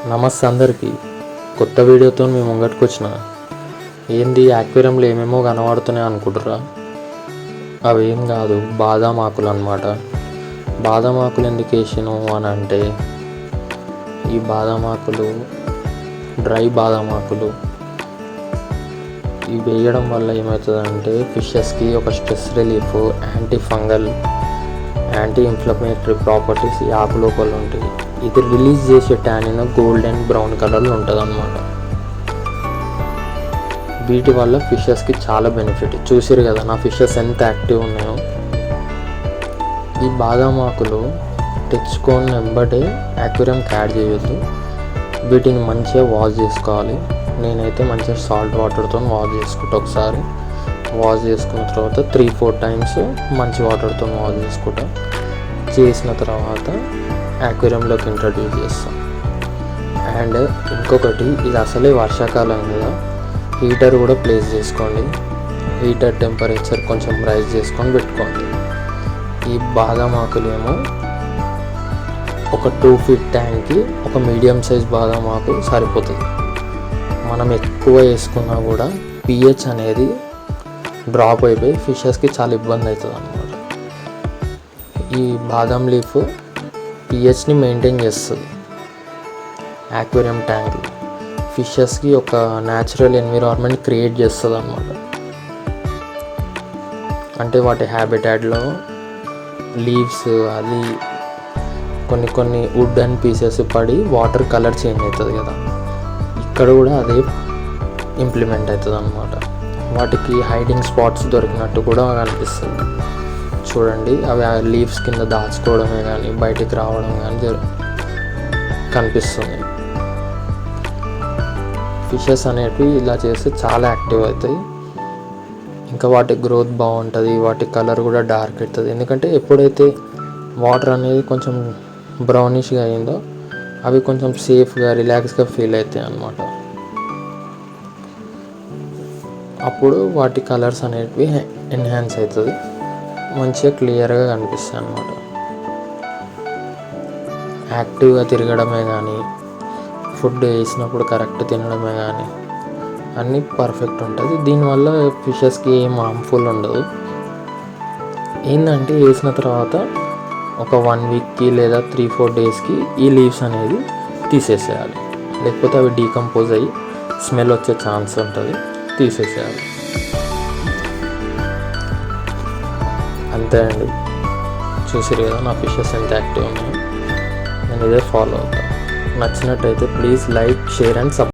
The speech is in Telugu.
నమస్తే అందరికీ. కొత్త వీడియోతో మేము ముంగటికి వచ్చిన. ఏంది యాక్వేరియంలో ఏమేమో కనబడుతున్నాయి అనుకుంటురా? అవి ఏం కాదు, బాదాం ఆకులు అన్నమాట. బాదాం ఆకులు ఎందుకు వేసాను అని అంటే, ఈ బాదాం ఆకులు డ్రై బాదాం ఆకులు ఇవి వేయడం వల్ల ఏమవుతుందంటే ఫిషెస్కి ఒక stress relief, anti fungal, anti inflammatory properties ఈ ఆకు లోపల ఉంటాయి. ఇది రిలీజ్ చేసే టానిన్ గోల్డెన్ బ్రౌన్ కలర్లో ఉంటుంది అన్నమాట. వీటి వల్ల ఫిషెస్కి చాలా బెనిఫిట్. చూసారు కదా నా ఫిషెస్ ఎంత యాక్టివ్ ఉన్నాయో. ఈ బాదాం ఆకులు తెచ్చుకొని వెంబడే యాక్వేరియంకి యాడ్ చేయొద్దు. వీటిని మంచిగా వాష్ చేసుకోవాలి. నేనైతే మంచిగా సాల్ట్ వాటర్తో వాష్ చేసుకుంటా. ఒకసారి వాష్ చేసుకున్న తర్వాత 3-4 టైమ్స్ మంచి వాటర్తో వాష్ చేసుకుంటా. చేసిన తర్వాత యాక్వేరియంలోకి ఇంట్రడ్యూస్ చేస్తాం. అండ్ ఇంకొకటి, ఇది అసలే వర్షాకాలం కదా, హీటర్ కూడా ప్లేస్ చేసుకోండి. హీటర్ టెంపరేచర్ కొంచెం రైజ్ చేసుకొని పెట్టుకోండి. ఈ బాదాం ఆకులు ఏమో ఒక 2 feet ట్యాంక్కి ఒక మీడియం సైజ్ బాదాం ఆకు సరిపోతుంది. మనం ఎక్కువ వేసుకున్నా కూడా pH అనేది డ్రాప్ అయిపోయి ఫిషెస్కి చాలా ఇబ్బంది అవుతుంది అన్నమాట. ఈ బాదాం లీఫ్ pHని మెయింటైన్ చేస్తుంది యాక్వేరియం ట్యాంక్లో. ఫిషెస్కి ఒక న్యాచురల్ ఎన్విరాన్మెంట్ క్రియేట్ చేస్తుంది అన్నమాట. అంటే వాటి హ్యాబిటాట్లో లీవ్స్ అది కొన్ని వుడ్ అండ్ పీసెస్ పడి వాటర్ కలర్ చేంజ్ అవుతుంది కదా, ఇక్కడ కూడా అదే ఇంప్లిమెంట్ అవుతుంది అన్నమాట. వాటికి హైడింగ్ స్పాట్స్ దొరికినట్టు కూడా అనిపిస్తుంది. చూడండి, అవి ఆ లీవ్స్ కింద దాచుకోవడమే కానీ బయటికి రావడం కానీ కనిపిస్తుంది. ఫిషెస్ అనేటివి ఇలా చేస్తే చాలా యాక్టివ్ అవుతాయి. ఇంకా వాటి గ్రోత్ బాగుంటుంది, వాటి కలర్ కూడా డార్క్ అవుతుంది. ఎందుకంటే ఎప్పుడైతే వాటర్ అనేది కొంచెం బ్రౌనిష్గా అయిందో అవి కొంచెం సేఫ్గా రిలాక్స్గా ఫీల్ అవుతాయి అన్నమాట. అప్పుడు వాటి కలర్స్ అనేటివి ఎన్హాన్స్ అవుతుంది, మంచిగా క్లియర్గా కనిపిస్తాయి అన్నమాట. యాక్టివ్గా తిరగడమే కానీ, ఫుడ్ వేసినప్పుడు కరెక్ట్ తినడమే కానీ అన్నీ పర్ఫెక్ట్ ఉంటుంది. దీనివల్ల ఫిషెస్కి ఏం హార్మ్ఫుల్ ఉండదు. ఏంటంటే వేసిన తర్వాత ఒక 1 weekకి లేదా 3-4 daysకి ఈ లీవ్స్ అనేది తీసేసేయాలి. లేకపోతే అవి డీకంపోజ్ అయ్యి స్మెల్ వచ్చే ఛాన్స్ ఉంటుంది, తీసేసేయాలి. అంతే అండి. చూసారు కదా నా ఫిషెస్ ఎంత యాక్టివ్ ఉన్నాయో. నేను ఇదే ఫాలో అవుతాను. నచ్చినట్టయితే please like, share and subscribe.